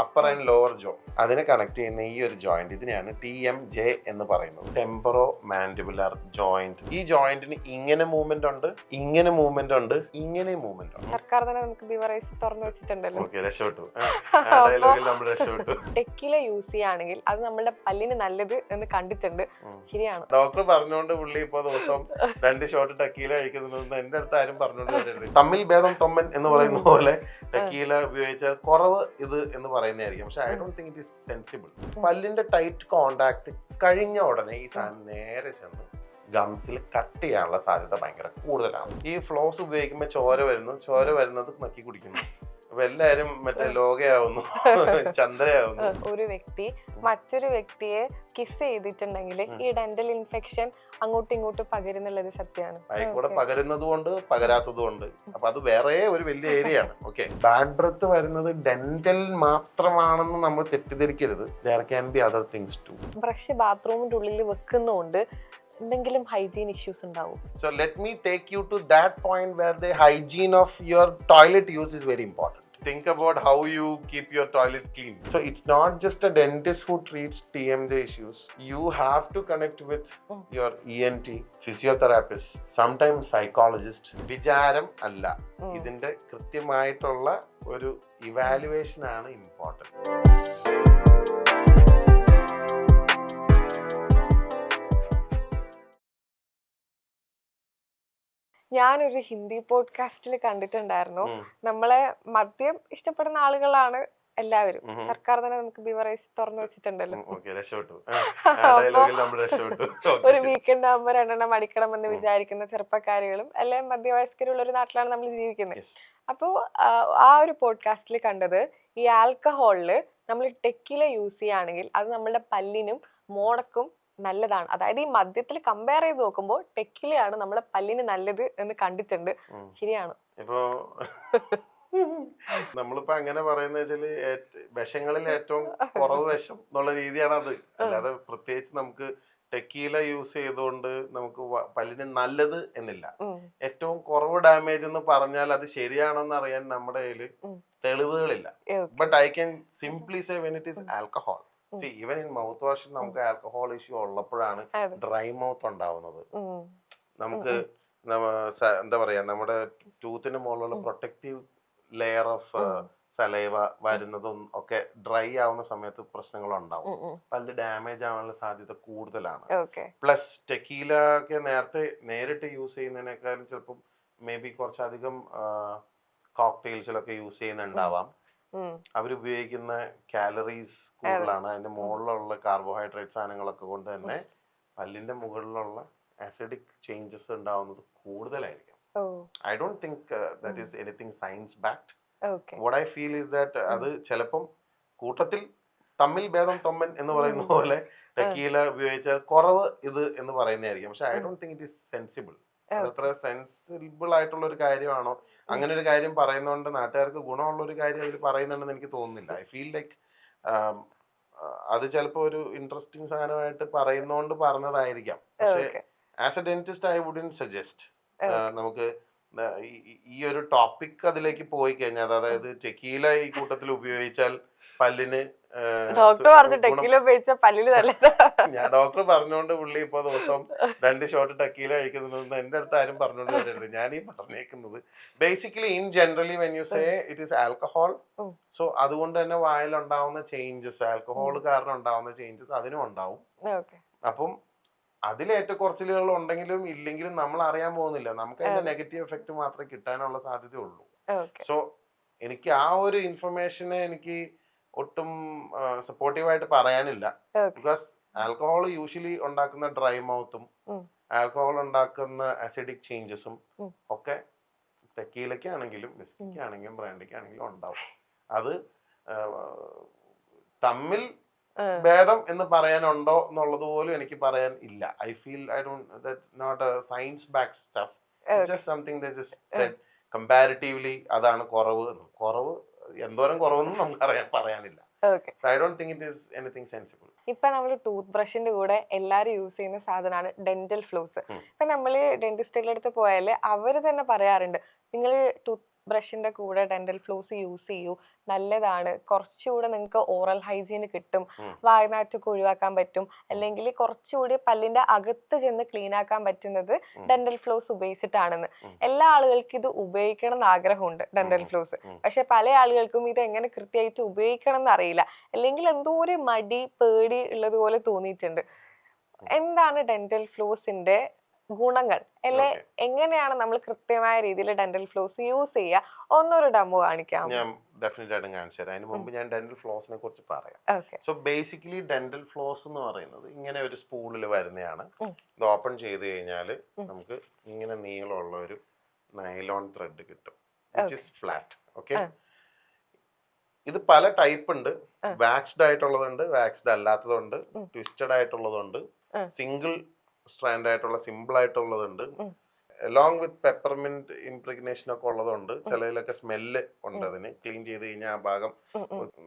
Upper and lower ജോ അതിനെ connect ചെയ്യുന്ന ഈ ഒരു ജോയിന്റ് ഇതിനെയാണ് TMJ എന്ന് പറയുന്നത്, ടെമ്പറോ മാൻഡിബുലർ ജോയിന്റ്. ഈ ജോയിന്റിന് ഇങ്ങനെ മൂവ്മെന്റ് ഉണ്ട്, ഇങ്ങനെ മൂവ്മെന്റ് ഉണ്ട്, ഇങ്ങനെ മൂവ്മെന്റ് ഉണ്ട്. സർക്കാർ തന്നെ നമുക്ക് ബിവറേജ് തുറന്നു വെച്ചിട്ടുണ്ടല്ലോ. രക്ഷപ്പെട്ടു. ടെക്കില യൂസ് ചെയ്യുകയാണെങ്കിൽ അത് നമ്മുടെ പല്ലിന് നല്ലത് എന്ന് കണ്ടിട്ടുണ്ട്, ശരിയാണ്. ഡോക്ടർ പറഞ്ഞുകൊണ്ട് പുള്ളി ഇപ്പൊ ദിവസം 2 ഷോട്ട് ടെക്കീല കഴിക്കുന്നതെന്ന് എന്റെ അടുത്ത് ആരും പറഞ്ഞുകൊണ്ട് വരരുത്. തമ്മിൽ ഭേദം തൊമ്മൻ എന്ന് പറയുന്ന പോലെ ടെക്കീല ഉപയോഗിച്ചാൽ കുറവ് ഇത് എന്ന് പറയുന്നതായിരിക്കും. പക്ഷെ I don't think it is sensible. പല്ലിന്റെ ടൈറ്റ് കോണ്ടാക്ട് കഴിഞ്ഞ ഉടനെ ഈ സാധനം നേരെ ചെന്ന് ഗംസിൽ കട്ട് ചെയ്യാനുള്ള സാധ്യത ഭയങ്കര കൂടുതലാണ്. ഈ ഫ്ലോസ് ഉപയോഗിക്കുമ്പോൾ ചോര വരുന്നത് നക്കി കുടിക്കുന്നു. അപ്പൊ എല്ലാരും മറ്റേ ലോകയാവുന്നു, ചന്ദ്രയാവുന്നു. ഒരു വ്യക്തി മറ്റൊരു വ്യക്തിയെ കിസ് ചെയ്തിട്ടുണ്ടെങ്കിൽ ഈ ഡെന്റൽ ഇൻഫെക്ഷൻ അങ്ങോട്ടും ഇങ്ങോട്ടും പകരുന്നുള്ളത് സത്യമാണ്. ആയിക്കൂടെ പകരുന്നത് കൊണ്ട് പകരാത്തത് കൊണ്ട്. അപ്പൊ അത് വേറെ ഒരു വലിയ ഏരിയ ആണ്. ഓക്കെ, ബാഡ് ബ്രെത്ത് വരുന്നത് ഡെന്റൽ മാത്രമാണെന്ന് നമ്മൾ തെറ്റിദ്ധരിക്കരുത്. There can be other things too. Brush ബാത്റൂമിന്റെ ഉള്ളിൽ വെക്കുന്നതുകൊണ്ട് എന്തെങ്കിലും ഹൈജീൻ ഇഷ്യൂസ് ഉണ്ടാവും. So let me take you to that point where the hygiene of your toilet use is very important. Think about how you keep your toilet clean. So it's not just a dentist who treats TMJ issues. You have to connect with your ENT, physiotherapist, sometimes psychologist. വിചാരം അല്ല, ഇതിന്റെ കൃത്യമായിട്ടുള്ള ഒരു evaluation ആണ് important. ഞാനൊരു ഹിന്ദി പോഡ്കാസ്റ്റിൽ കണ്ടിട്ടുണ്ടായിരുന്നു, നമ്മളെ മദ്യം ഇഷ്ടപ്പെടുന്ന ആളുകളാണ് എല്ലാവരും. സർക്കാർ തന്നെ നമുക്ക് ബിവറേജ് തുറന്നു വെച്ചിട്ടുണ്ടല്ലോ. ഒരു വീക്കെൻഡ് ആകുമ്പോ 2 എണ്ണം അടിക്കണം എന്ന് വിചാരിക്കുന്ന ചെറുപ്പക്കാരികളും എല്ലാം മധ്യവയസ്കരുള്ള ഒരു നാട്ടിലാണ് നമ്മൾ ജീവിക്കുന്നത്. അപ്പോ ആ ഒരു പോഡ്കാസ്റ്റിൽ കണ്ടത്, ഈ ആൽക്കഹോളില് നമ്മൾ ടെക്കില യൂസ് ചെയ്യുകയാണെങ്കിൽ അത് നമ്മുടെ പല്ലിനും മോണക്കും നല്ലതാണ്. അതായത് ഈ മദ്യത്തിൽ കമ്പയർ ചെയ്ത് നോക്കുമ്പോൾ ടെക്കിലയാണ് നമ്മളെ പല്ലിന് നല്ലത് എന്ന് കണ്ടിട്ടുണ്ട്, ശരിയാണ്. ഇപ്പൊ നമ്മളിപ്പോ അങ്ങനെ പറയുന്ന വെച്ചാല് വിഷങ്ങളിൽ ഏറ്റവും കുറവ് വിഷം എന്നുള്ള രീതിയാണ് അത്. അല്ലാതെ പ്രത്യേകിച്ച് നമുക്ക് ടെക്കീല യൂസ് ചെയ്തുകൊണ്ട് നമുക്ക് പല്ലിന് നല്ലത് എന്നില്ല. ഏറ്റവും കുറവ് ഡാമേജ് എന്ന് പറഞ്ഞാൽ അത് ശരിയാണെന്ന് അറിയാൻ നമ്മുടെ കയ്യില് തെളിവുകളില്ല. But I can simply say when it is alcohol. Even in mouth വാഷിൽ നമുക്ക് ആൽക്കഹോൾ ഇഷ്യൂ ഉള്ളപ്പോഴാണ് ഡ്രൈ മൗത്ത് ഉണ്ടാവുന്നത്. നമുക്ക് എന്താ പറയാ, നമ്മുടെ ടൂത്തിന് മുകളിലുള്ള പ്രൊട്ടക്റ്റീവ് ലെയർ ഓഫ് സലൈവ വരുന്നതും ഒക്കെ ഡ്രൈ ആവുന്ന സമയത്ത് പ്രശ്നങ്ങൾ ഉണ്ടാവും. പല്ല് ഡാമേജ് ആവാനുള്ള സാധ്യത കൂടുതലാണ്. പ്ലസ് ടെക്കീല ഒക്കെ നേരിട്ട് യൂസ് ചെയ്യുന്നതിനേക്കാളും ചിലപ്പം മേ ബി കുറച്ചധികം കോക്ടെയിൽസിലൊക്കെ യൂസ് ചെയ്യുന്നുണ്ടാവാം. അവരുപയോഗിക്കുന്ന കാലറീസ് കൂടുതലാണ്. അതിന്റെ മുകളിലുള്ള കാർബോഹൈഡ്രേറ്റ് സാധനങ്ങളൊക്കെ കൊണ്ട് തന്നെ പല്ലിന്റെ മുകളിലുള്ള ആസിഡിക് ചേഞ്ചസ് ഉണ്ടാവുന്നത് കൂടുതലായിരിക്കും. I don't think that is anything science backed. What I feel is that അത് ചിലപ്പം കൂട്ടത്തിൽ തമ്മിൽ ഭേദം തൊമ്മൻ എന്ന് പറയുന്ന പോലെ ടെക്കീല ഉപയോഗിച്ചാൽ കുറവ് ഇത് എന്ന് പറയുന്നതായിരിക്കും. പക്ഷെ I don't think it is sensible. അതത്ര സെൻസിബിൾ ആയിട്ടുള്ള ഒരു കാര്യമാണോ? അങ്ങനെ ഒരു കാര്യം പറയുന്നതുകൊണ്ട് നാട്ടുകാർക്ക് ഗുണമുള്ള ഒരു കാര്യം അതിൽ പറയുന്നുണ്ടെന്ന് എനിക്ക് തോന്നുന്നില്ല. ഐ ഫീൽ ലൈക്ക് അത് ചിലപ്പോ ഒരു ഇൻട്രസ്റ്റിംഗ് സാധനമായിട്ട് പറയുന്നോണ്ട് പറഞ്ഞതായിരിക്കാം. പക്ഷെ as a dentist I wouldn't suggest നമുക്ക് ഈ ഒരു ടോപ്പിക് അതിലേക്ക് പോയി കഴിഞ്ഞാൽ, അതായത് ടെക്കീല ഈ കൂട്ടത്തിൽ ഉപയോഗിച്ചാൽ പല്ലിന് ഞാൻ ഡോക്ടർ പറഞ്ഞുകൊണ്ട് പുള്ളി ഇപ്പൊ ദിവസം 2 ഷോട്ട് ടെക്കീല കഴിക്കുന്നതെന്ന് എന്റെ അടുത്ത് ആരും പറഞ്ഞുകൊണ്ട് വരരുത്. ഞാൻ ഈ പറഞ്ഞേക്കുന്നത് basically in generally when you say it is alcohol, so അതുകൊണ്ട് തന്നെ വായിലുണ്ടാവുന്ന ചേഞ്ചസ്, ആൽക്കഹോൾ കാരണം ഉണ്ടാവുന്ന ചേഞ്ചസ് അതിനും ഉണ്ടാവും. അപ്പം അതിൽ ഏറ്റക്കുറച്ചിലുകൾ ഉണ്ടെങ്കിലും ഇല്ലെങ്കിലും നമ്മൾ അറിയാൻ പോകുന്നില്ല. നമുക്ക് അതിന്റെ നെഗറ്റീവ് എഫക്ട് മാത്രമേ കിട്ടാനുള്ള സാധ്യതയുള്ളൂ. സോ എനിക്ക് ആ ഒരു ഇൻഫർമേഷനെ എനിക്ക് ഒട്ടും സപ്പോർട്ടീവായിട്ട് പറയാനില്ല. ബിക്കോസ് ആൽക്കഹോൾ യൂഷ്വലി ഉണ്ടാക്കുന്ന ഡ്രൈ മൗത്തും ആൽക്കഹോൾ ഉണ്ടാക്കുന്ന അസിഡിക് ചേഞ്ചസും ഒക്കെ ടെക്കീലയ്ക്കാണെങ്കിലും വിസ്കിക്കാണെങ്കിലും ബ്രാൻഡിക്കാണെങ്കിലും ഉണ്ടാവും. അത് തമ്മിൽ ഭേദം എന്ന് പറയാനുണ്ടോ എന്നുള്ളത് പോലും എനിക്ക് പറയാൻ ഇല്ല. I feel I don't, that's not a science backed stuff. It's just something they just said comparatively അതാണ് കുറവ്. എന്തോരം കുറവൊന്നും നമുക്ക് പറയാനില്ല. I don't think it is anything sensible. ഇപ്പൊ നമ്മൾ ടൂത്ത് ബ്രഷിന്റെ കൂടെ എല്ലാരും യൂസ് ചെയ്യുന്ന സാധനമാണ് ഡെന്റൽ ഫ്ലോസ്. ഇപ്പൊ നമ്മള് ഡെന്റിസ്റ്റുകളുടെ അടുത്ത് പോയാല് അവര് തന്നെ പറയാറുണ്ട്, നിങ്ങൾ ടൂത്ത് ബ്രഷിന്റെ കൂടെ ഡെന്റൽ ഫ്ലോസ് യൂസ് ചെയ്യൂ, നല്ലതാണ്, കുറച്ചുകൂടെ നിങ്ങൾക്ക് ഓറൽ ഹൈജീൻ കിട്ടും, വായ്നാറ്റൊക്കെ ഒഴിവാക്കാൻ പറ്റും, അല്ലെങ്കിൽ കുറച്ചുകൂടി പല്ലിന്റെ അകത്ത് ചെന്ന് ക്ലീൻ ആക്കാൻ പറ്റുന്നത് ഡെന്റൽ ഫ്ലോസ് ഉപയോഗിച്ചിട്ടാണെന്ന്. എല്ലാ ആളുകൾക്കും ഇത് ഉപയോഗിക്കണം എന്ന് ആഗ്രഹമുണ്ട് ഡെന്റൽ ഫ്ലോസ്. പക്ഷെ പല ആളുകൾക്കും ഇത് എങ്ങനെ കൃത്യമായിട്ട് ഉപയോഗിക്കണം എന്ന് അറിയില്ല, അല്ലെങ്കിൽ എന്തോ ഒരു മടി പേടി ഉള്ളതുപോലെ തോന്നിയിട്ടുണ്ട്. എന്താണ് ഡെന്റൽ ഫ്ലോസിന്റെ ഗുണങ്ങൾ, അല്ലെ എങ്ങനെയാണ് നമ്മൾ കൃത്യമായ രീതിയിൽ ഡെന്റൽ ഫ്ലോസ് യൂസ് ചെയ്യുക? ഒന്നൊരു ഡെമോ കാണിക്കാം. ഞാൻ ഡെഫിനറ്റ് ആയിട്ടും കാണിച്ചു തരാം. അതിന് മുമ്പ് ഞാൻ ഡെന്റൽ ഫ്ലോസിനെ കുറിച്ച് പറയാം. സോ ബേസിക്കലി ഡെന്റൽ ഫ്ലോസ് എന്ന് പറയുന്നത് ഇങ്ങനെ ഒരു സ്പൂണിൽ വരുന്നതാണ്. ഇത് ഓപ്പൺ ചെയ്ത് കഴിഞ്ഞാൽ നമുക്ക് ഇങ്ങനെ നീളമുള്ള ഒരു നൈലോൺ ത്രെഡ് കിട്ടും, വിച്ച് ഇസ് ഫ്ലാറ്റ്. ഓക്കെ, ഇത് പല ടൈപ്പ് ഉണ്ട്. വാക്സ്ഡ് ആയിട്ടുള്ളതുണ്ട്, വാക്സ്ഡ് അല്ലാത്തതുണ്ട്, ട്വിസ്റ്റഡ് ആയിട്ടുള്ളതുണ്ട്, സിംഗിൾ സ്ട്രാൻഡ് ആയിട്ടുള്ള സിമ്പിൾ ആയിട്ടുള്ളതുണ്ട്, അലോങ് വിത്ത് പെപ്പർമിന്റ് ഇംപ്രിഗ്നേഷൻ ഒക്കെ ഉള്ളതുണ്ട്. ചിലതിലൊക്കെ സ്മെല്ല് ഉണ്ട്, അതിന് ക്ലീൻ ചെയ്ത് കഴിഞ്ഞാൽ ആ ഭാഗം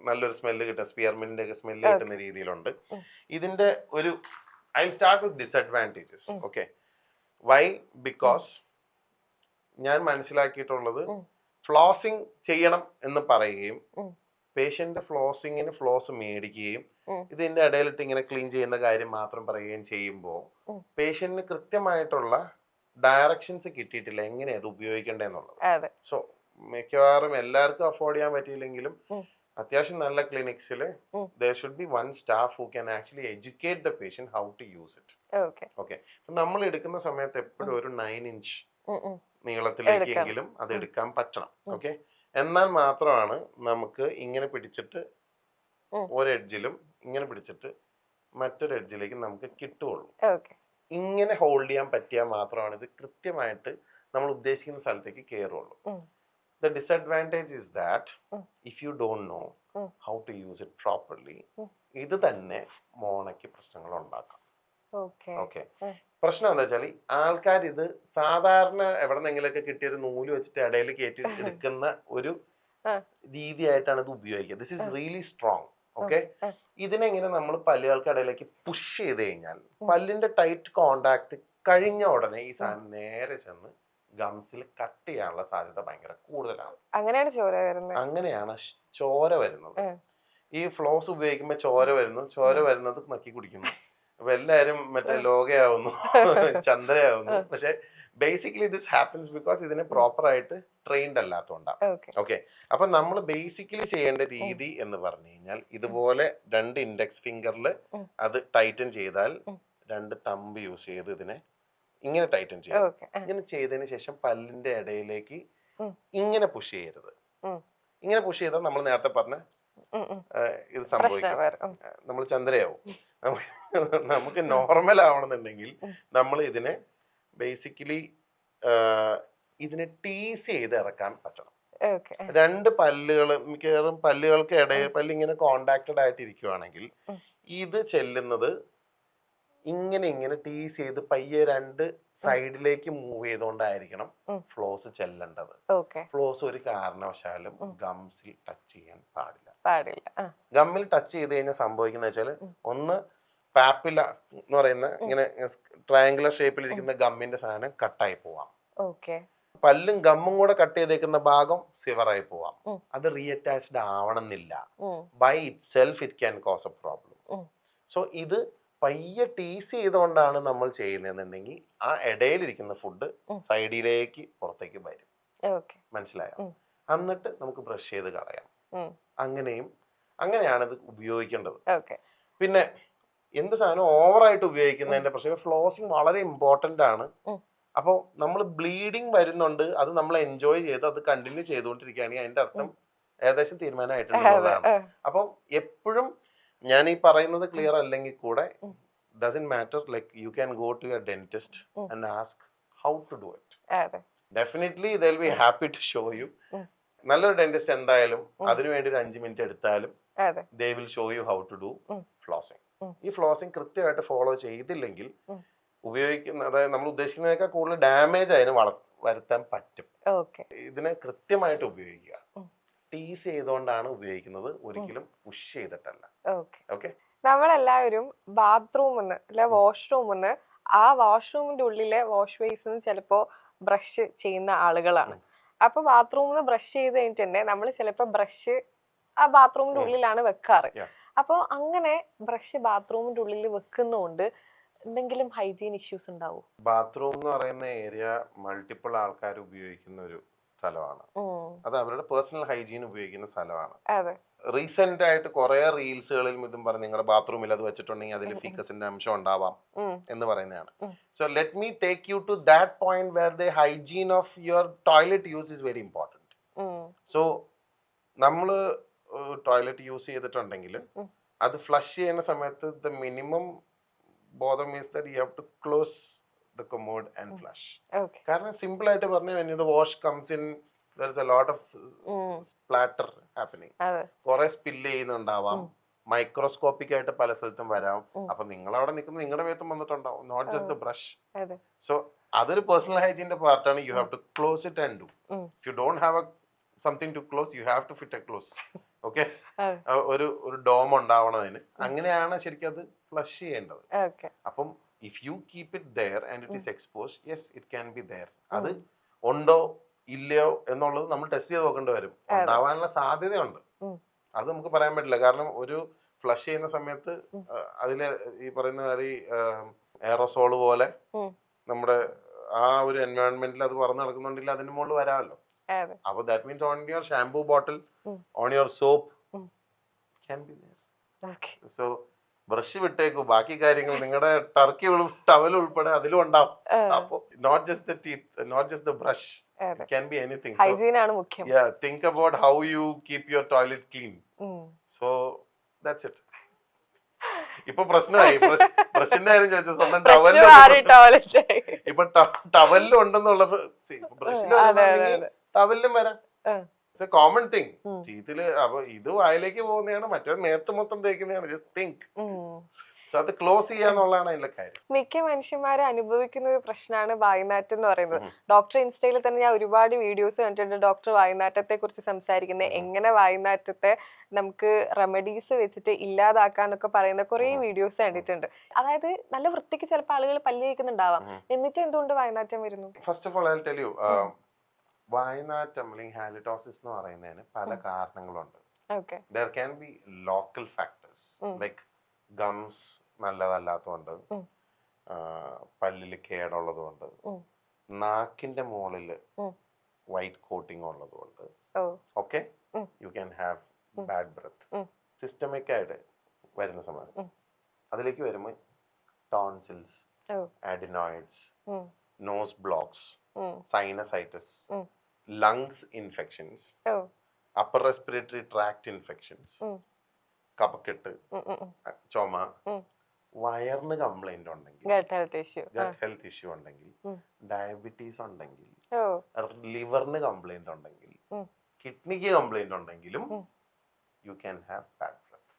നല്ലൊരു സ്മെല്ല് കിട്ടും, സ്പിയർമിന്റിന്റെ ഒക്കെ സ്മെല്ല് കിട്ടുന്ന രീതിയിലുണ്ട്. ഇതിന്റെ ഒരു I start with disadvantages. Okay, why? Because ഞാൻ മനസ്സിലാക്കിയിട്ടുള്ളത് ഫ്ലോസിങ് ചെയ്യണം എന്ന് പറയുകയും പേഷ്യന്റ് ഫ്ലോസിങ്ങിന് ഫ്ലോസ് മേടിക്കുകയും ഇതിന്റെ ഇടയിലിട്ട് ഇങ്ങനെ ക്ലീൻ ചെയ്യുന്ന കാര്യം മാത്രം പറയുകയും ചെയ്യുമ്പോൾ പേഷ്യന്റിന് കൃത്യമായിട്ടുള്ള ഡയറക്ഷൻസ് കിട്ടിയിട്ടില്ല എങ്ങനെയാ അത് ഉപയോഗിക്കേണ്ടതെന്നുള്ളത്. സോ മിക്കവാറും എല്ലാവർക്കും അഫോർഡ് ചെയ്യാൻ പറ്റിയില്ലെങ്കിലും അത്യാവശ്യം നല്ല ക്ലിനിക്സിൽ there should be one staff who can actually educate the patient how to use it. Okay, നമ്മൾ എടുക്കുന്ന സമയത്ത് എപ്പോഴും ഒരു 9 inch നീളത്തിലേക്കെങ്കിലും അത് എടുക്കാൻ പറ്റണം. ഓക്കെ, എന്നാൽ മാത്രമാണ് നമുക്ക് ഇങ്ങനെ പിടിച്ചിട്ട് ഒരു എഡ്ജിലും ഇങ്ങനെ പിടിച്ചിട്ട് മറ്റൊരു എഡ്ജിലേക്ക് നമുക്ക് കിട്ടുള്ളൂ. ഇങ്ങനെ ഹോൾഡ് ചെയ്യാൻ പറ്റിയാൽ മാത്രമാണ് ഇത് കൃത്യമായിട്ട് നമ്മൾ ഉദ്ദേശിക്കുന്ന സ്ഥലത്തേക്ക് കയറുള്ളൂ. The disadvantage is that if you don't know how to use it properly, ഇത് തന്നെ മോണയ്ക്ക് പ്രശ്നങ്ങൾ ഉണ്ടാക്കാം. ഓക്കെ, പ്രശ്നം എന്താ വെച്ചാൽ ആൾക്കാർ ഇത് സാധാരണ എവിടെന്നെങ്കിലൊക്കെ കിട്ടിയൊരു നൂല് വെച്ചിട്ട് ഇടയിൽ കയറ്റി എടുക്കുന്ന ഒരു രീതിയായിട്ടാണ് ഇത് ഉപയോഗിക്കുക. This is really strong. Okay, ഇതിനെങ്ങനെ നമ്മൾ പല്ലുകൾക്ക് ഇടയിലേക്ക് പുഷ് ചെയ്ത് കഴിഞ്ഞാൽ പല്ലിന്റെ ടൈറ്റ് കോണ്ടാക്ട് കഴിഞ്ഞ ഉടനെ ഈ സാധനം നേരെ ചെന്ന് ഗംസിൽ കട്ട് ചെയ്യാനുള്ള സാധ്യത ഭയങ്കര കൂടുതലാണ്. അങ്ങനെയാണ് ചോര വരുന്നത്. ഈ ഫ്ലോസ് ഉപയോഗിക്കുമ്പോൾ ചോര വരുന്നത് നക്കി കുടിക്കുന്നു. അപ്പൊ എല്ലാരും മറ്റേ ലോകയാവുന്നു, ചന്ദ്രയാവുന്നു. പക്ഷെ ബേസിക്കലി ദിസ് ഹാപ്പൻസ് ബിക്കോസ് ഇതിനെ പ്രോപ്പർ ആയിട്ട് ട്രെയിൻഡ് അല്ലാത്തതുകൊണ്ടാണ്. ഓക്കെ, അപ്പൊ നമ്മൾ ബേസിക്കലി ചെയ്യേണ്ട രീതി എന്ന് പറഞ്ഞു കഴിഞ്ഞാൽ ഇതുപോലെ 2 ഇൻഡെക്സ് ഫിംഗറിൽ അത് ടൈറ്റൻ ചെയ്താൽ 2 തമ്പ് യൂസ് ചെയ്ത് ഇതിനെ ഇങ്ങനെ ടൈറ്റൻ ചെയ്യും. ഇങ്ങനെ ചെയ്തതിന് ശേഷം പല്ലിന്റെ ഇടയിലേക്ക് ഇങ്ങനെ പുഷ് ചെയ്യരുത്. ഇങ്ങനെ പുഷ് ചെയ്താൽ നമ്മൾ നേരത്തെ പറഞ്ഞ ഇത് സംഭവിക്കും, നമ്മൾ ചന്ദ്രയാവും. നമുക്ക് നോർമൽ ആവണമെന്നുണ്ടെങ്കിൽ നമ്മൾ ഇതിനെ ബേസിക്കലി ഇതിനെ ടീസ് ചെയ്ത് ഇറക്കാൻ പറ്റണം. 2 പല്ലുകൾ മിക്കവാറും പല്ലുകൾക്ക് ഇടയിൽ പല്ലിങ്ങനെ കോണ്ടാക്റ്റഡ് ആയിട്ട് ഇരിക്കുവാണെങ്കിൽ ഇത് ചെല്ലുന്നത് ഇങ്ങനെ ടീസ് ചെയ്ത് പയ്യെ 2 സൈഡിലേക്ക് മൂവ് ചെയ്തുകൊണ്ടായിരിക്കണം ഫ്ലോസ് ചെല്ലേണ്ടത്. ഫ്ലോസ് ഒരു കാരണവശാലും ഗംസിൽ ടച്ച് ചെയ്യാൻ പാടില്ല. ഗമ്മിൽ ടച്ച് ചെയ്ത് കഴിഞ്ഞാൽ സംഭവിക്കുന്ന വെച്ചാൽ ഒന്ന് പാപ്പില എന്ന് പറയുന്ന ഇങ്ങനെ ട്രയാങ്കുലർ ഷേപ്പിലിരിക്കുന്ന ഗമ്മിന്റെ സാധനം കട്ടായി പോവാം. പല്ലും ഗമ്മും കൂടെ കട്ട് ചെയ്തേക്കുന്ന ഭാഗം സിവറായി പോവാം. അത് റീഅറ്റാച്ച്ഡ് ആവണമെന്നില്ല. By itself it can cause a problem. So ഇത് പയ്യെ ടീസ് ചെയ്തുകൊണ്ടാണ് നമ്മൾ ചെയ്യുന്നതെന്നുണ്ടെങ്കിൽ ആ ഇടയിലിരിക്കുന്ന ഫുഡ് സൈഡിലേക്ക് പുറത്തേക്ക് വരും. മനസ്സിലായോ? എന്നിട്ട് നമുക്ക് ബ്രഷ് ചെയ്ത് കളയാം. അങ്ങനെയാണ് ഇത് ഉപയോഗിക്കേണ്ടത്. പിന്നെ എന്ത് സാധനം ഓവറായിട്ട് ഉപയോഗിക്കുന്നതിന്റെ പ്രശ്നം ഫ്ലോസിങ് വളരെ ഇമ്പോർട്ടന്റ് ആണ്. അപ്പോൾ നമ്മൾ ബ്ലീഡിങ് വരുന്നുണ്ട്, അത് നമ്മൾ എൻജോയ് ചെയ്ത് അത് കണ്ടിന്യൂ ചെയ്തുകൊണ്ടിരിക്കുകയാണെങ്കിൽ അതിന്റെ അർത്ഥം ഏകദേശം തീരുമാനമായിട്ടുള്ളതാണ്. അപ്പം എപ്പോഴും ഞാൻ ഈ പറയുന്നത് ക്ലിയർ അല്ലെങ്കിൽ കൂടെ doesn't matter, like you can go to your dentist and ask how to do it. Definitely they'll be happy to show you. നല്ലൊരു ഡെന്റിസ്റ്റ് എന്തായാലും അതിനു വേണ്ടി ഒരു 5 മിനിറ്റ് എടുത്താലും they will show you how to do flossing. ഈ flossing കൃത്യമായിട്ട് follow ചെയ്തില്ലെങ്കിൽ ഉപയോഗിക്കുന്ന അതായത് നമ്മൾ ഉദ്ദേശിക്കുന്നതിനേക്കാൾ കൂടുതൽ ഡാമേജ് അതിന് വരുത്താൻ പറ്റും. ഇതിനെ കൃത്യമായിട്ട് ഉപയോഗിക്കുക. ടീസ് ചെയ്തുകൊണ്ടാണ് ഉപയോഗിക്കുന്നത്, ഒരിക്കലും പുഷ് ചെയ്തിട്ടല്ല. ഓക്കെ, നമ്മളെല്ലാവരും ബാത്റൂമിന്ന് അല്ലെ വാഷ്റൂമിന്ന് ആ വാഷ്റൂമിന്റെ ഉള്ളിലെ വാഷ് ബേസിന് ചിലപ്പോ ബ്രഷ് ചെയ്യുന്ന ആളുകളാണ്. അപ്പൊ ബാത്റൂമിൽ ബ്രഷ് ചെയ്ത് കഴിഞ്ഞിട്ടുണ്ടെ നമ്മൾ ചിലപ്പോ ബ്രഷ് ആ ബാത്റൂമിന്റെ ഉള്ളിലാണ് വെക്കാറ്. അപ്പൊ അങ്ങനെ ബ്രഷ് ബാത്റൂമിന്റെ ഉള്ളിൽ വെക്കുന്നോണ്ട് എന്തെങ്കിലും ഹൈജീൻ ഇഷ്യൂസ് ഉണ്ടാവും? ബാത്റൂം എന്ന് പറയുന്ന ഏരിയ മൾട്ടിപ്പിൾ ആൾക്കാർ ഉപയോഗിക്കുന്ന ഒരു സ്ഥലമാണ്. അത് അവരുടെ പേഴ്സണൽ ഹൈജീൻ ഉപയോഗിക്കുന്ന സ്ഥലമാണ്. റീസെന്റ് ആയിട്ട് കുറെ റീൽസുകളിൽ ഇതും പറഞ്ഞ് നിങ്ങളുടെ ബാത്റൂമിൽ അത് വെച്ചിട്ടുണ്ടെങ്കിൽ അതിൽ ഫീക്കസിന്റെ അംശം ഉണ്ടാവാം എന്ന് പറയുന്നതാണ്. So let me take you to that point where the hygiene of your toilet use is very important. So നമ്മൾ ടോയ്ലറ്റ് യൂസ് ചെയ്തിട്ടുണ്ടെങ്കിൽ അത് ഫ്ലഷ് ചെയ്യുന്ന സമയത്ത് ദ മിനിമം ബോധം is that you have to close the commode and flush. കാരണം simple ആയിട്ട് പറഞ്ഞാൽ when the wash comes in there is a lot of splatter happening. കുറെ സ്പില്ല് ചെയ്യുന്നുണ്ടാവാം, മൈക്രോസ്കോപ്പിക് ആയിട്ട് പല സ്ഥലത്തും വരാം. അപ്പൊ നിങ്ങൾ അവിടെ നിൽക്കുന്നത് നിങ്ങളുടെ മേത്തും വന്നിട്ടുണ്ടാവും, not just the brush. So അതൊരു പേഴ്സണൽ ഹൈജീന്റെ പാർട്ടാണ്. You have to close it and do. If you don't have something to close you have to fit a close. Okay, ഒരു ഡോം ഉണ്ടാവണം അതിന്. അങ്ങനെയാണ് ശരിക്കും അത് ഫ്ലഷ് ചെയ്യേണ്ടത്. അപ്പം if you keep it there and it is exposed, yes it can be there. അത് ഉണ്ടോ ഇല്ലയോ എന്നുള്ളത് നമ്മൾ ടെസ്റ്റ് ചെയ്ത് നോക്കേണ്ടി വരും. ഉണ്ടാവാനുള്ള സാധ്യതയുണ്ട്, അത് നമുക്ക് പറയാൻ പറ്റില്ല. കാരണം ഒരു ഫ്ലഷ് ചെയ്യുന്ന സമയത്ത് അതിലെ ഈ പറയുന്ന കാര്യം എയറോസോള് പോലെ നമ്മുടെ ആ ഒരു എൻവയോൺമെന്റിൽ അത് പറന്ന് നടക്കുന്നുണ്ടെങ്കിൽ അതിന് മുകളിൽ വരാമല്ലോ. അപ്പൊ that means on your shampoo bottle, on your soap can be there. So brush വിട്ടേക്കു, ബാക്കി കാര്യങ്ങൾ നിങ്ങളുടെ ടർക്കി ടവൽ ഉൾപ്പെടെ അതിലും ഉണ്ടാവും. അപ്പൊ not just the teeth, not just the brush, it can be anything. Hygiene ആണ് മുഖ്യം. Yeah, think about how you keep your toilet clean. So that's it. ഇപ്പൊ പ്രശ്നമായി ബ്രഷിന്റെ കാര്യം ചോദിച്ചു, സ്വന്തം ടവലിൽ ഇപ്പൊ ടവലിലും ഉണ്ടെന്നുള്ളത് ബ്രഷിലും ടവലിലും വരാം. It's a common thing. ടീത്തില് അപ്പൊ ഇത് വായിലേക്ക് പോകുന്നതാണ്, മറ്റേത് മേത്ത് മൊത്തം തേക്കുന്നതാണ്. Just think. അത് ക്ലോസ് ചെയ്യാന്നുള്ളതാണ് അതിന്റെ കാര്യം. മിക്ക മനുഷ്യന്മാരെ അനുഭവിക്കുന്ന ഒരു പ്രശ്നമാണ് വായുനാറ്റം എന്ന് പറയുന്നത്. ഡോക്ടർ ഇൻസ്റ്റയിൽ തന്നെ ഞാൻ ഒരുപാട് വീഡിയോസ് കണ്ടിട്ടുണ്ട് ഡോക്ടർ വായുനാറ്റത്തെ കുറിച്ച് സംസാരിക്കുന്നത്. എങ്ങനെ വായുനാറ്റത്തെ നമുക്ക് റെമഡീസ് വെച്ചിട്ട് ഇല്ലാതാക്കാന്നൊക്കെ പറയുന്ന കുറെ വീഡിയോസ് കണ്ടിട്ടുണ്ട്. അതായത് നല്ല വൃത്തിക്ക് ചിലപ്പോൾ ആളുകൾ പല്ല് തേക്കുന്നുണ്ടാവാം, എന്നിട്ട് എന്തുകൊണ്ട് വായുനാറ്റം വരുന്നു? First of all I tell you, വായുനാറ്റം അല്ലെങ്കിൽ ഹാലിറ്റോസിസ് എന്ന് പറയുന്നതിന് പല കാരണങ്ങളുണ്ട്. There can be local factors like gums നല്ലതല്ലാത്തതുകൊണ്ട്, പല്ലില് കേടുള്ളതുകൊണ്ട്, നാക്കിന്റെ മുകളില് വൈറ്റ് കോട്ടിംഗ് ഉള്ളതുകൊണ്ട്, okay, you can have bad breath. Systemic ആയിട്ട് വരുന്ന സമയം അതിലേക്ക് വരുമ്പോൾ tonsils, adenoids, nose blocks, sinusitis, lungs infections, upper respiratory tract infections, കഫക്കെട്ട്, ചുമ, വയറിന് കംപ്ലൈന്റ് ഉണ്ടെങ്കിൽ, ഗട്ട് ഹെൽത്ത് ഇഷ്യൂ ഉണ്ടെങ്കിൽ, ഡയബറ്റീസ് ഉണ്ടെങ്കിൽ, ലിവറിന് കംപ്ലൈന്റ് ഉണ്ടെങ്കിൽ, കിഡ്നിക്ക് കംപ്ലൈന്റ് ഉണ്ടെങ്കിലും you can have bad breath.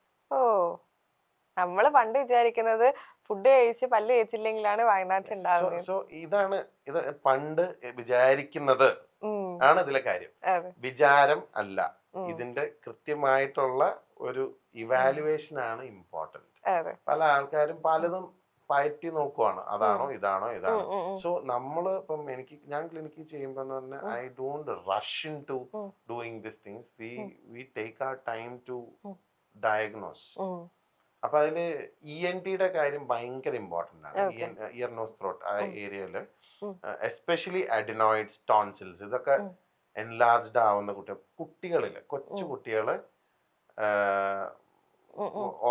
നമ്മള് പണ്ട് വിചാരിക്കുന്നത് ഫുഡ് കഴിച്ച് പല്ല് കഴിച്ചില്ലെങ്കിലാണ് വായുനാറ്റം ഉണ്ടാവുന്നത്. സോ ഇതാണ് ഇത് പണ്ട് വിചാരിക്കുന്നത് ആണ് ഇതിലെ കാര്യം. വിചാരം അല്ല, ഇതിന്റെ കൃത്യമായിട്ടുള്ള ഒരു ഇവാലുവേഷൻ ആണ് ഇമ്പോർട്ടന്റ്. പല ആൾക്കാരും പലതും പയറ്റി നോക്കുവാണ്, അതാണോ ഇതാണോ ഇതാണോ. സോ നമ്മള് ഇപ്പം ഞാൻ ക്ലിനിക്കിൽ ചെയ്യുമ്പോൾ തന്നെ I don't rush into doing this things. We take our time to diagnose. അപ്പൊ അതില് ENT കാര്യം ഭയങ്കര ഇമ്പോർട്ടന്റ് ആണ്. ഇയർ നോസ് ത്രോട്ട് ആ ഏരിയയില് എസ്പെഷ്യലി അഡിനോയിഡ്സ്, ടോൺസിൽസ് ഇതൊക്കെ എൻലാർജ്ഡ് ആവുന്ന കുട്ടികളില്, കൊച്ചു കുട്ടികള്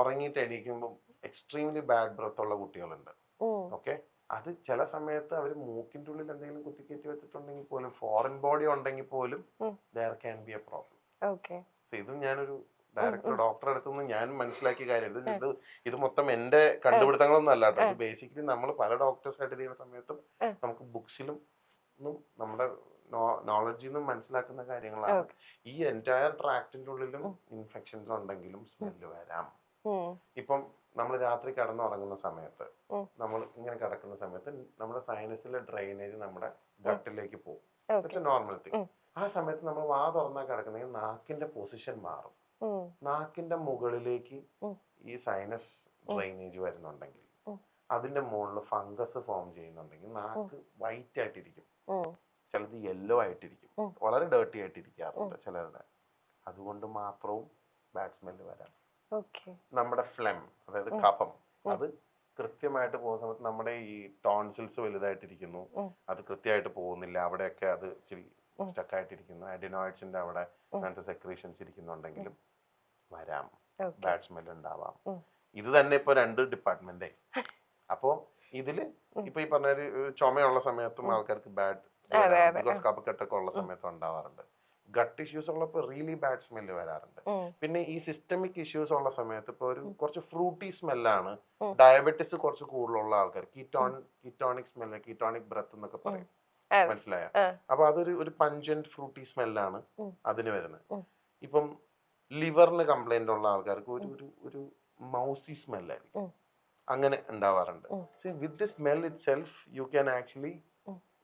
ഉറങ്ങിയിട്ട് എണീക്കുമ്പോൾ എക്സ്ട്രീംലി ബാഡ് ബ്രെത്ത് ഉള്ള കുട്ടികളുണ്ട്. ഓക്കെ, അത് ചില സമയത്ത് അവർ മൂക്കിന്റെ ഉള്ളിൽ എന്തെങ്കിലും കുത്തിക്കയറ്റി വെച്ചിട്ടുണ്ടെങ്കിൽ പോലും, ഫോറിൻ ബോഡി ഉണ്ടെങ്കിൽ പോലും there can be a problem. ഇതും ഞാനൊരു ഡോക്ടറെ അടുത്തുനിന്ന് ഞാൻ മനസ്സിലാക്കിയ കാര്യം. ഇത് മൊത്തം എന്റെ കണ്ടുപിടുത്തങ്ങളൊന്നും അല്ല കേട്ടോ. ഇത് ബേസിക്കലി നമ്മൾ പല ഡോക്ടേഴ്സ് ആയിട്ട് ചെയ്യുന്ന സമയത്തും നമുക്ക് ബുക്സിലും നമ്മുടെ നോളജിൽ നിന്നും മനസ്സിലാക്കുന്ന കാര്യങ്ങളാണ്. ഈ എൻറ്റയർ ട്രാക്റ്റിന്റെ ഉള്ളിലും ഇൻഫെക്ഷൻസ് ഉണ്ടെങ്കിലും സ്മെല്ല് വരാം. ഇപ്പം നമ്മൾ രാത്രി കിടന്നുറങ്ങുന്ന സമയത്ത്, നമ്മൾ ഇങ്ങനെ കിടക്കുന്ന സമയത്ത് നമ്മുടെ സൈനസിലെ ഡ്രെയിനേജ് നമ്മുടെ ഗട്ടിലേക്ക് പോകും. It's A normal thing. ആ സമയത്ത് നമ്മൾ വാ തുറന്നാൽ കിടക്കുന്നെങ്കിൽ നാക്കിന്റെ പൊസിഷൻ മാറും. നാക്കിന്റെ മുകളിലേക്ക് ഈ സൈനസ് ഡ്രെയിനേജ് വരുന്നുണ്ടെങ്കിൽ, അതിന്റെ മുകളിൽ ഫംഗസ് ഫോം ചെയ്യുന്നുണ്ടെങ്കിൽ നാക്ക് വൈറ്റ് ആയിട്ടിരിക്കും. ചിലത് യെല്ലോ ആയിട്ടിരിക്കും, വളരെ ഡേർട്ടി ആയിട്ടിരിക്കാറുണ്ട് ചിലരുടെ. അതുകൊണ്ട് മാത്രവും ബാഡ് സ്മെല്ല് വരാം. നമ്മുടെ ഫ്ലെം, അതായത് കഫം, അത് കൃത്യമായിട്ട് പോകുന്ന സമയത്ത് നമ്മുടെ ഈ ടോൺസിൽസ് വലുതായിട്ടിരിക്കുന്നു, അത് കൃത്യമായിട്ട് പോകുന്നില്ല, അവിടെയൊക്കെ അത് ഇച്ചിരി സ്റ്റക്കായിട്ടിരിക്കുന്നു, അഡിനോയിഡ്സിന്റെ അവിടെ അങ്ങനത്തെ സെക്രീഷൻസ് ഇരിക്കുന്നുണ്ടെങ്കിലും വരാം, ബാഡ് സ്മെൽ ഉണ്ടാവാം. ഇത് തന്നെ ഇപ്പൊ 2 ഡിപ്പാർട്ട്മെന്റ്. അപ്പോ ഇതില് ഇപ്പൊ ഈ പറഞ്ഞ ചുമയുള്ള സമയത്തും ആൾക്കാർക്ക് ബാഡ്, ബിക്കോസ് കഫക്കെട്ടൊക്കെ ഉള്ള സമയത്തും ഉണ്ടാവാറുണ്ട്. ഗട്ട് ഇഷ്യൂസ് ഉള്ളപ്പോൾ റിയലി ബാഡ് സ്മെല്ല് വരാറുണ്ട്. പിന്നെ ഈ സിസ്റ്റമിക് ഇഷ്യൂസ് ഉള്ള സമയത്ത് ഇപ്പൊ ഒരു കുറച്ച് ഫ്രൂട്ടി സ്മെല്ലാണ്, ഡയബറ്റിസ് കുറച്ച് കൂടുതലുള്ള ആൾക്കാർ കീറ്റോണിക് സ്മെല്ല്, കീറ്റോണിക് ബ്രത്ത് എന്നൊക്കെ പറയും, മനസ്സിലായ? അപ്പൊ അതൊരു പഞ്ചന്റ് ഫ്രൂട്ടി സ്മെല്ലാണ് അതിന് വരുന്നത്. ഇപ്പം ലിവറിന് കംപ്ലൈന്റ് ഉള്ള ആൾക്കാർക്ക് ഒരു മൗസി സ്മെല്ലായിരിക്കും, അങ്ങനെ ഉണ്ടാവാറുണ്ട്. With the smell it self you can actually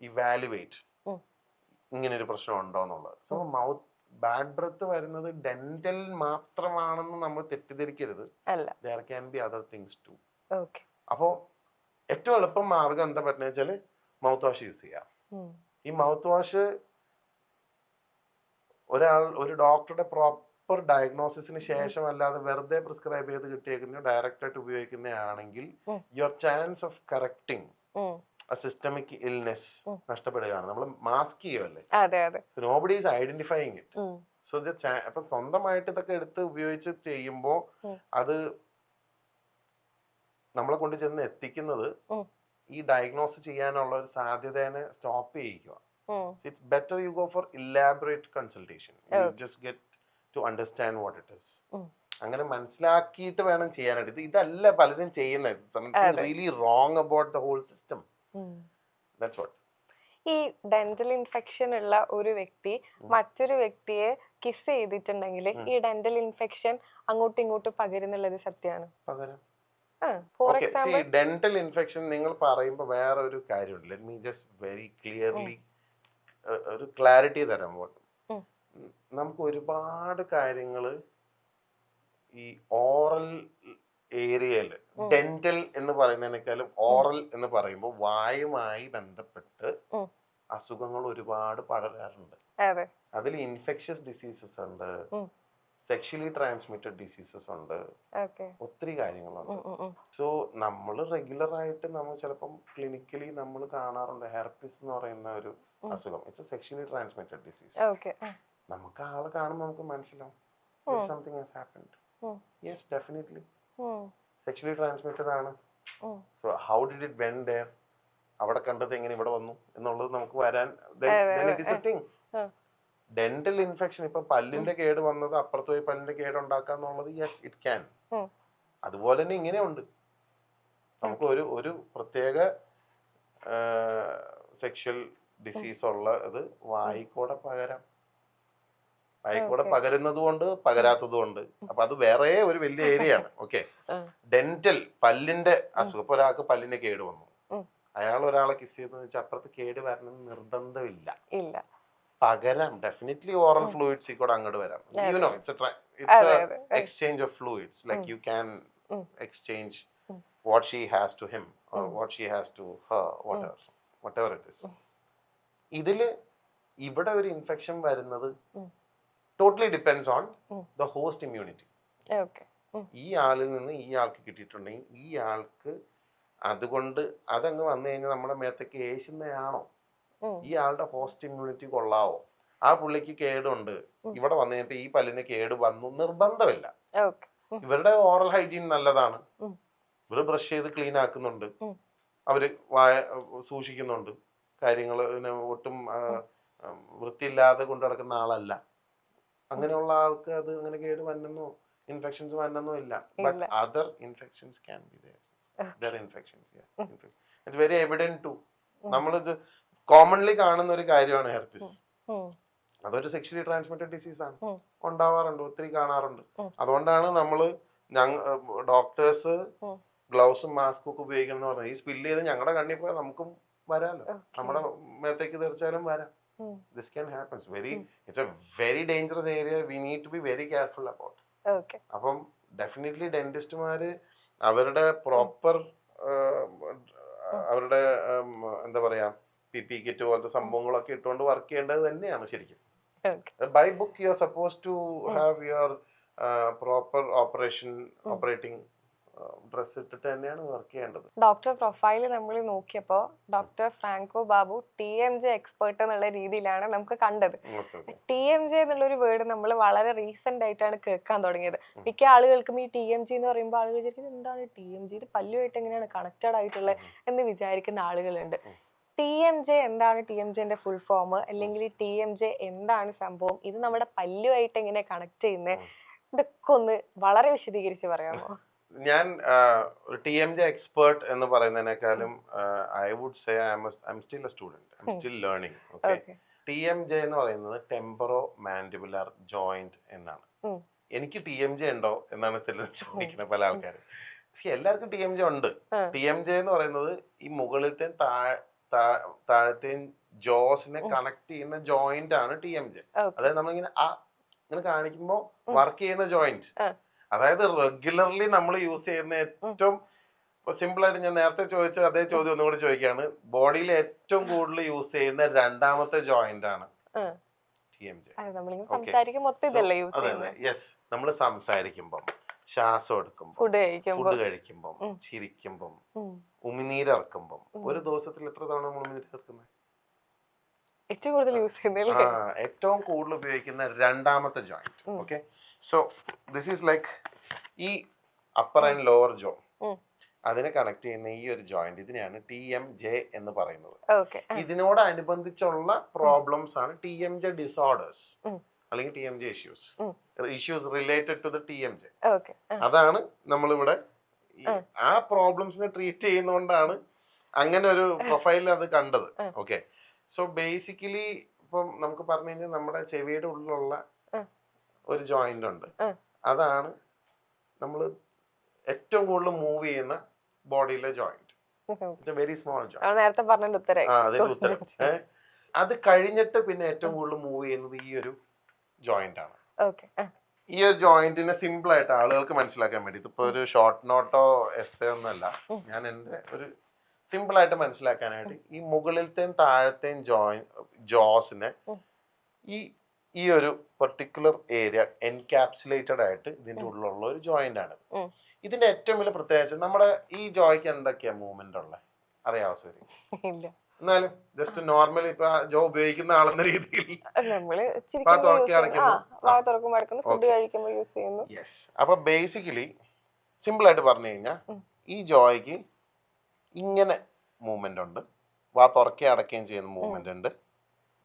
evaluate ഇങ്ങനെ ഒരു പ്രശ്നം ഉണ്ടോ എന്നുള്ളത്. സോ മൗത്ത് ബാഡ് ബ്രത്ത് വരുന്നത് ഡെന്റൽ മാത്രമാണെന്ന് നമ്മൾ തെറ്റിദ്ധരിക്കരുത്. There can be other things too. അപ്പോ ഏറ്റവും എളുപ്പം മാർഗം എന്താ പറ്റുന്ന വെച്ചാല് മൗത്ത് വാഷ് യൂസ് ചെയ്യാം. ഈ മൗത്ത് വാഷ് ഒരു ഡോക്ടറുടെ പ്രോപ്പർ ഡയഗ്നോസിസിന് ശേഷം അല്ലാതെ വെറുതെ പ്രിസ്ക്രൈബ് ചെയ്ത് കിട്ടിയേക്കുന്ന ഡയറക്റ്റ് ആയിട്ട് ഉപയോഗിക്കുന്നതാണെങ്കിൽ your chance of correcting systemic illness നഷ്ടപ്പെടുകയാണ്. നമ്മൾ മാസ്ക് ചെയ്യുമല്ലേ, nobody is identifying it. So അപ്പൊ സ്വന്തമായിട്ട് ഇതൊക്കെ എടുത്ത് ഉപയോഗിച്ച് ചെയ്യുമ്പോൾ അത് നമ്മളെ കൊണ്ട് ചെന്ന് എത്തിക്കുന്നത് ഈ ഡയഗ്നോസ് ചെയ്യാനുള്ള ഒരു സാധ്യതയെ സ്റ്റോപ്പ് ചെയ്യിക്കുക. It's better you go for elaborate consultation, you just get to understand what it is. അങ്ങനെ മനസ്സിലാക്കിയിട്ട് വേണം ചെയ്യാനായിട്ട്. ഇതല്ല പലരും ചെയ്യുന്നത്. Something really wrong about the whole system. That's what. ഈ ഡെന്റൽ ഇൻഫെക്ഷൻ ഉള്ള ഒരു വ്യക്തി മറ്റൊരു വ്യക്തിയെ കിസ് ചെയ്തിട്ടുണ്ടെങ്കിൽ ഈ ഡെന്റൽ ഇൻഫെക്ഷൻ അങ്ങോട്ടും ഇങ്ങോട്ടും പകരുന്നുള്ളത് സത്യമാണ്? ഫോർ എക്സാമ്പിൾ ഡെന്റൽ ഇൻഫെക്ഷൻ നിങ്ങൾ പറയുമ്പോൾ വേറെ ഒരു കാര്യമുണ്ട്. Let me just very clearly ഒരു ക്ലാരിറ്റി തരാൻ. നമുക്ക് ഒരുപാട് കാര്യങ്ങള് ഈ ഓറൽ ഏരിയയിൽ ഡെന്റൽ എന്ന് പറയുന്നതിനേക്കാളും ഓറൽ എന്ന് പറയുമ്പോൾ വായുമായി ബന്ധപ്പെട്ട് അസുഖങ്ങൾ ഒരുപാട് പടരാറുണ്ട്. അതിൽ ഇൻഫെക്ഷ്യസ് ഡിസീസസ് ഉണ്ട്, സെക്ഷലി ട്രാൻസ്മിറ്റഡ് ഡിസീസസ് ഉണ്ട്, ഒത്തിരി കാര്യങ്ങളുണ്ട്. സോ നമ്മൾ റെഗുലർ ആയിട്ട് നമ്മൾ ചിലപ്പം ക്ലിനിക്കലി നമ്മൾ കാണാറുണ്ട് ഹെർപ്പിസ് എന്ന് പറയുന്ന ഒരു അസുഖം. It's a sexually transmitted disease. നമുക്ക് ആളെ കാണുമ്പോൾ നമുക്ക് മനസ്സിലാവും something has happened. Yes, definitely sexually transmitted ആണ്. So how did it went there, അവിടെ കണ്ടത് എങ്ങനെ ഇവിടെ വന്നു എന്നുള്ളത് നമുക്ക് വരാൻ ഡെന്റൽ ഇൻഫെക്ഷൻ. ഇപ്പൊ പല്ലിന്റെ കേട് വന്നത് അപ്പുറത്ത് പോയി പല്ലിന്റെ കേട് ഉണ്ടാക്കാന്നുള്ളത് യെസ് ഇറ്റ് ക്യാൻ. അതുപോലെ തന്നെ ഇങ്ങനെയുണ്ട്. നമുക്ക് ഒരു പ്രത്യേക സെക്ഷൽ ഡിസീസ് ഉള്ളത് വായിക്കൂടെ പകരാം. വായിക്കൂടെ പകരുന്നത് കൊണ്ട് പകരാത്തത് കൊണ്ട്. അപ്പൊ അത് വേറെ ഒരു വലിയ ഏരിയ ആണ്. ഓക്കെ, ഡെന്റൽ പല്ലിന്റെ അസുഖം. ഇപ്പൊ ഒരാൾക്ക് പല്ലിന്റെ കേട് വന്നു, അയാൾ ഒരാളെ കിസ് ചെയ്തെന്ന് വെച്ചാൽ അപ്പുറത്ത് കേട് വരണം നിർബന്ധമില്ല. പകരം ഡെഫിനറ്റ്ലി ഓറൽ ഫ്ലൂയിഡ്സ് കൂടെ അങ്ങോട്ട് വരാം. You know it's exchange of fluids. Like you can exchange what she has to him or what she has to her, whatever it is. ഇതില് ഇവിടെ ഒരു ഇൻഫെക്ഷൻ വരുന്നത് totally depends on the host immunity. ഈ ആളിൽ നിന്ന് ഈ ആൾക്ക് കിട്ടിയിട്ടുണ്ടെങ്കിൽ ഈ ആൾക്ക് അതുകൊണ്ട് അതങ്ങ് വന്നു കഴിഞ്ഞാൽ നമ്മുടെ മേത്തേക്ക് ഏശുന്നതാണോ, ഈ ആളുടെ ഹോസ്റ്റ് ഇമ്മ്യൂണിറ്റി കൊള്ളാവോ, ആ പുള്ളിക്ക് കേടുണ്ട്, ഇവിടെ വന്നു കഴിഞ്ഞപ്പോ ഈ പല്ലിന് കേട് വന്നു നിർബന്ധമില്ല. ഇവരുടെ ഓറൽ ഹൈജീൻ നല്ലതാണ്, ഇവര് ബ്രഷ് ചെയ്ത് ക്ലീൻ ആക്കുന്നുണ്ട്, അവര് സൂക്ഷിക്കുന്നുണ്ട് കാര്യങ്ങൾ, ഒട്ടും വൃത്തിയില്ലാതെ കൊണ്ടു നടക്കുന്ന ആളല്ല. അങ്ങനെയുള്ള ആൾക്ക് അത് അങ്ങനെ കേട് വന്നെന്നോ ഇൻഫെക്ഷൻസ് വന്നെന്നോ ഇല്ല. But other infections can be there infections. It's very evident to. നമ്മളിത് കോമൺലി കാണുന്ന ഒരു കാര്യമാണ് ഹെർപ്പിസ്. അതൊരു സെക്ഷലി ട്രാൻസ്മിറ്റഡ് ഡിസീസ് ആണ്, ഉണ്ടാവാറുണ്ട്, ഒത്തിരി കാണാറുണ്ട്. അതുകൊണ്ടാണ് നമ്മള് ഡോക്ടേഴ്സ് ഗ്ലൗസും മാസ്കും ഒക്കെ ഉപയോഗിക്കണം എന്ന് പറഞ്ഞത്. ഈ സ്പില്ല് ചെയ്ത് ഞങ്ങളുടെ കണ്ണിൽ പോയാൽ നമുക്കും വരാലോ, നമ്മുടെ മേത്തേക്ക് തീർച്ചയായും വരാം. This can happen. It's a very dangerous area. We need to be very careful about. അപ്പം ഡെഫിനറ്റ്ലി ഡെന്റിസ്റ്റുമാര് അവരുടെ പ്രോപ്പർ അവരുടെ എന്താ പറയാ PPE കിറ്റ് പോലത്തെ സംഭവങ്ങളൊക്കെ ഇട്ടുകൊണ്ട് വർക്ക് ചെയ്യേണ്ടത് തന്നെയാണ് ശരിക്കും. Okay. By book you are suppose to have your proper operating dress ഇട്ടിട്ട് തന്നെയാണ് വർക്ക് ചെയ്യേണ്ടത്. ഡോക്ടർ പ്രൊഫൈല് നമ്മൾ നോക്കിയപ്പോ doctor Franco Babu TMJ expert എന്നുള്ള രീതിയിലാണ് നമുക്ക് കണ്ടത്. TMJ എന്നുള്ള ഒരു വേർഡ് നമ്മൾ വളരെ റീസെന്റ് ആയിട്ടാണ് കേൾക്കാൻ തുടങ്ങിയത്. മിക്ക ആളുകൾക്കും ഈ TMJ എന്ന് പറയുമ്പോൾ ആളുകൾ വിചാരിക്കുന്നത് എന്താണ് TMJ, ഇത് പല്ലുമായിട്ട് എങ്ങനെയാണ് കണക്റ്റഡ് ആയിട്ടുള്ളത് എന്ന് വിചാരിക്കുന്ന ആളുകളുണ്ട്. TMJ എന്താണ്, TMJന്റെ ഫുൾ ഫോം, അല്ലെങ്കിൽ TMJ എന്താണ് സംഭവം, ഇത് നമ്മുടെ പല്ലുമായിട്ട് എങ്ങനെ കണക്ട് ചെയ്യുന്നത്, ഇതൊക്കെ ഒന്ന് വളരെ വിശദീകരിച്ച് പറയാമോ? ഞാൻ ഒരു TMJ എക്സ്പേർട്ട് എന്ന് പറയുന്നതിനേക്കാളും I would say I'm still a student, I'm still learning. Okay, TMJ എന്ന് പറയുന്നത് ടെമ്പറോ മാൻഡിബുലർ ജോയിന്റ് എന്നാണ്. എനിക്ക് TMJ ഉണ്ടോ എന്നാണ് ചിലർ ചോദിക്കുന്നത്, പല ആൾക്കാരും. എല്ലാവർക്കും TMJ ഉണ്ട്. TMJ എന്ന് പറയുന്നത് ഈ മുകളിലത്തെ താഴത്തെയും ജോസിനെ കണക്ട് ചെയ്യുന്ന ജോയിന്റ് ആണ് TMJ. അതായത് നമ്മളിങ്ങനെ ഇങ്ങനെ കാണിക്കുമ്പോൾ വർക്ക് ചെയ്യുന്ന ജോയിന്റ്. അതായത് റെഗുലർലി നമ്മൾ യൂസ് ചെയ്യുന്ന ഏറ്റവും സിമ്പിൾ ആയിട്ട് ഞാൻ നേരത്തെ ചോദിച്ച അതേ ചോദ്യം ഒന്നുകൂടി ചോദിക്കുകയാണ്. ബോഡിയിൽ ഏറ്റവും കൂടുതൽ യൂസ് ചെയ്യുന്ന രണ്ടാമത്തെ ജോയിന്റ് ആണ് TMJ. യെസ്, നമ്മൾ സംസാരിക്കുമ്പം, ശ്വാസം എടുക്കുമ്പം, ഫുഡ് കഴിക്കുമ്പം, ചിരിക്കുമ്പം, ഉമിനീരിറക്കുമ്പം. ഒരു ദിവസത്തിൽ എത്ര തവണ നമ്മൾ ഉമിനീരിറക്കുന്നത്? ഏറ്റവും കൂടുതൽ ഉപയോഗിക്കുന്ന രണ്ടാമത്തെ joint. Okay, so this is like ഈ അപ്പർ ആൻഡ് ലോവർ ജോ, അതിനെ കണക്ട് ചെയ്യുന്ന ഈ ഒരു ജോയിന്റ്, ഇതിനെയാണ് TMJ എന്ന് പറയുന്നത്. ഇതിനോട് അനുബന്ധിച്ചുള്ള പ്രോബ്ലംസ് ആണ് TMJ ഡിസോർഡേഴ്സ് അല്ലെങ്കിൽ TMJ issues related to the TMJ. അതാണ് നമ്മളിവിടെ ആ പ്രോബ്ലംസിനെ ട്രീറ്റ് ചെയ്യുന്നതുകൊണ്ടാണ് അങ്ങനെ ഒരു പ്രൊഫൈലിൽ അത് കണ്ടത്. ഓക്കെ, സോ ബേസിക്കലി ഇപ്പം നമുക്ക് പറഞ്ഞു കഴിഞ്ഞാൽ നമ്മുടെ ചെവിയുടെ ഉള്ളിലുള്ള ഒരു ജോയിന്റ് ഉണ്ട്. അതാണ് നമ്മൾ ഏറ്റവും കൂടുതൽ മൂവ് ചെയ്യുന്ന ബോഡിയിലെ joint. It's a very small joint. അതിന്റെ ഉത്തരം. അത് കഴിഞ്ഞിട്ട് പിന്നെ ഏറ്റവും കൂടുതൽ മൂവ് ചെയ്യുന്നത് ഈ ഒരു ജോയിന്റ് ആണ്. ഈ ഒരു ജോയിന്റിനെ സിമ്പിൾ ആയിട്ട് ആളുകൾക്ക് മനസ്സിലാക്കാൻ വേണ്ടി, ഇതിപ്പോ ഒരു ഷോർട്ട് നോട്ടോ എസ്സേ ഒന്നല്ല, ഞാൻ എന്റെ ഒരു സിമ്പിൾ ആയിട്ട് മനസ്സിലാക്കാനായിട്ട് ഈ മുകളിലത്തെയും താഴത്തെയും ജോസിനെ ഈ ഒരു പെർട്ടിക്കുലർ ഏരിയ എൻകാപ്സുലേറ്റഡ് ആയിട്ട് ഇതിന്റെ ഉള്ളിലുള്ള ഒരു ജോയിന്റ് ആണ്. ഇതിന്റെ ഏറ്റവും വലിയ പ്രത്യേകത, നമ്മുടെ ഈ ജോയ്ക്ക് എന്തൊക്കെയാ മൂവ്മെന്റ് ഉള്ളത് അറിയാവോ സൂര്യ? എന്നാലും ജസ്റ്റ് നോർമലി ഇപ്പൊ ജോ ഉപയോഗിക്കുന്ന ആളെന്ന രീതിയിൽ അപ്പൊ ബേസിക്കലി സിമ്പിൾ ആയിട്ട് പറഞ്ഞു കഴിഞ്ഞാൽ ഈ ജോയ്ക്ക് ഇങ്ങനെ മൂവ്മെന്റ് ഉണ്ട്, വാ തുറക്കുകയും അടക്കുകയും ചെയ്യുന്ന മൂവ്മെന്റ് ഉണ്ട്.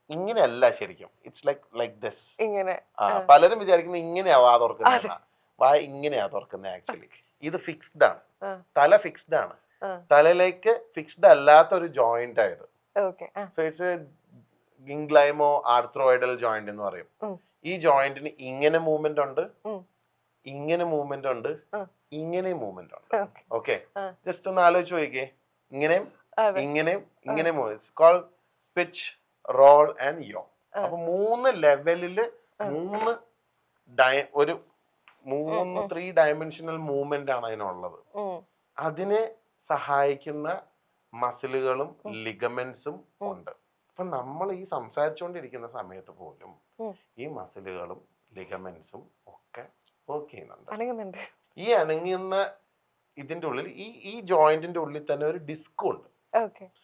ഇങ്ങനെയല്ല ശരിക്കും, ഇറ്റ്സ് ലൈക്ക് ദിസ്. പലരും വിചാരിക്കുന്നത് ഇങ്ങനെയാ വാ തുറക്കുന്ന, വാ ഇങ്ങനെയാ തുറക്കുന്നത്. ആക്ച്വലി ഇത് ഫിക്സ്ഡ് ആണ്, തല ഫിക്സ്ഡ് ആണ്. തലയിലേക്ക് ഫിക്സ്ഡ് അല്ലാത്ത ഒരു ജോയിന്റ് ആയത്. സോ ഇറ്റ്സ് ഗിംഗ്ലൈമോ ആർത്രോയിഡൽ ജോയിന്റ് എന്ന് പറയും. ഈ ജോയിന്റിന് ഇങ്ങനെ മൂവ്മെന്റ് ഉണ്ട്, ഇങ്ങനെ മൂവ്മെന്റ് ഉണ്ട്, ഇങ്ങനെ മൂവ്മെന്റ് ഉണ്ട്. ഓക്കെ, ജസ്റ്റ് ഒന്ന് ആലോചിച്ച് നോക്കിക്കേ. ഇങ്ങനെയും ഇങ്ങനെയും ഇങ്ങനെ movement called pitch, roll and yaw. അപ്പൊ 3 ലെവലില് 3 ഡയമെൻഷണൽ മൂവ്മെന്റ് ആണ് അതിനുള്ളത്. അതിനെ സഹായിക്കുന്ന മസിലുകളും ലിഗമെന്റ്സും ഉണ്ട്. അപ്പൊ നമ്മൾ ഈ സംസാരിച്ചുകൊണ്ടിരിക്കുന്ന സമയത്ത് പോലും ഈ മസിലുകളും ലിഗമെന്റ്സും ഒക്കെ വർക്ക് ചെയ്യുന്നുണ്ട്. ഈ അനങ്ങുന്ന ഇതിന്റെ ഉള്ളിൽ ഈ ജോയിന്റിന്റെ ഉള്ളിൽ തന്നെ ഒരു ഡിസ്ക് ഉണ്ട്.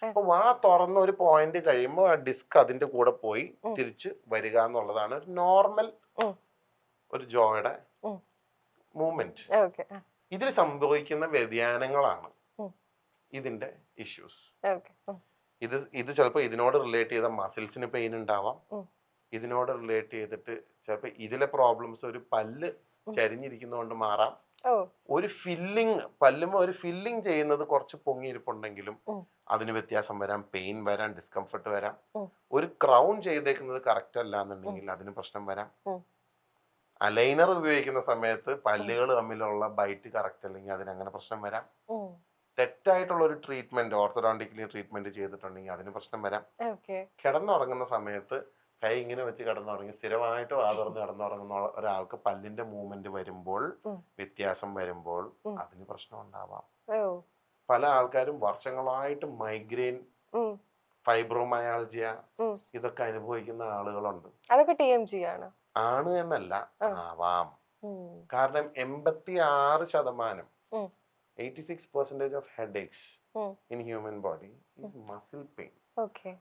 അപ്പൊ വാ തുറന്ന ഒരു പോയിന്റ് കഴിയുമ്പോൾ ആ ഡിസ്ക് അതിന്റെ കൂടെ പോയി തിരിച്ച് വരിക എന്നുള്ളതാണ് ഒരു നോർമൽ ഒരു ജോയുടെ മൂവ്മെന്റ്. ഇതിൽ സംഭവിക്കുന്ന വ്യതിയാനങ്ങളാണ് ഇതിന്റെ ഇഷ്യൂസ്. ഇത് ചിലപ്പോൾ ഇതിനോട് റിലേറ്റ് ചെയ്ത മസിൽസിന് പെയിൻ ഉണ്ടാവാം. ഇതിനോട് റിലേറ്റ് ചെയ്തിട്ട് ചിലപ്പോൾ ഇതിലെ പ്രോബ്ലംസ് ഒരു പല്ല് ചരിഞ്ഞിരിക്കുന്നതുകൊണ്ട് മാറാം. ഒരു പല്ലുമ്പോ ഒരു ഫില്ലിങ് ചെയ്യുന്നത് കുറച്ച് പൊങ്ങിയിരിപ്പുണ്ടെങ്കിലും അതിന് വ്യത്യാസം വരാം, പെയിൻ വരാം, ഡിസ്കംഫർട്ട് വരാം. ഒരു ക്രൗൺ ചെയ്തേക്കുന്നത് കറക്റ്റ് അല്ല എന്നുണ്ടെങ്കിൽ അതിന് പ്രശ്നം വരാം. അലൈനർ ഉപയോഗിക്കുന്ന സമയത്ത് പല്ലുകൾ തമ്മിലുള്ള ബൈറ്റ് കറക്റ്റ് അല്ലെങ്കിൽ അതിന് അങ്ങനെ പ്രശ്നം വരാം. തെറ്റായിട്ടുള്ള ഒരു ട്രീറ്റ്മെന്റ്, ഓർത്തോഡോണ്ടിക്കലി ട്രീറ്റ്മെന്റ് ചെയ്തിട്ടുണ്ടെങ്കിൽ അതിന് പ്രശ്നം വരാം. കിടന്നുറങ്ങുന്ന സമയത്ത് കൈ ഇങ്ങനെ വെച്ച് കിടന്നുറങ്ങി സ്ഥിരമായിട്ട് വാതുറന്ന് കിടന്നുറങ്ങുന്ന ഒരാൾക്ക് പല്ലിന്റെ മൂവ്മെന്റ് വരുമ്പോൾ, വ്യത്യാസം വരുമ്പോൾ അതിന് പ്രശ്നം ഉണ്ടാവാം. പല ആൾക്കാരും വർഷങ്ങളായിട്ട് മൈഗ്രെയിൻ ഫൈബ്രോമയാൾജിയ ഇതൊക്കെ അനുഭവിക്കുന്ന ആളുകളുണ്ട്. അതൊക്കെ TMJ ആണ്. ആണ് എന്നല്ല, ആവാം. കാരണം 86% 86% of headaches in human body is muscle pain.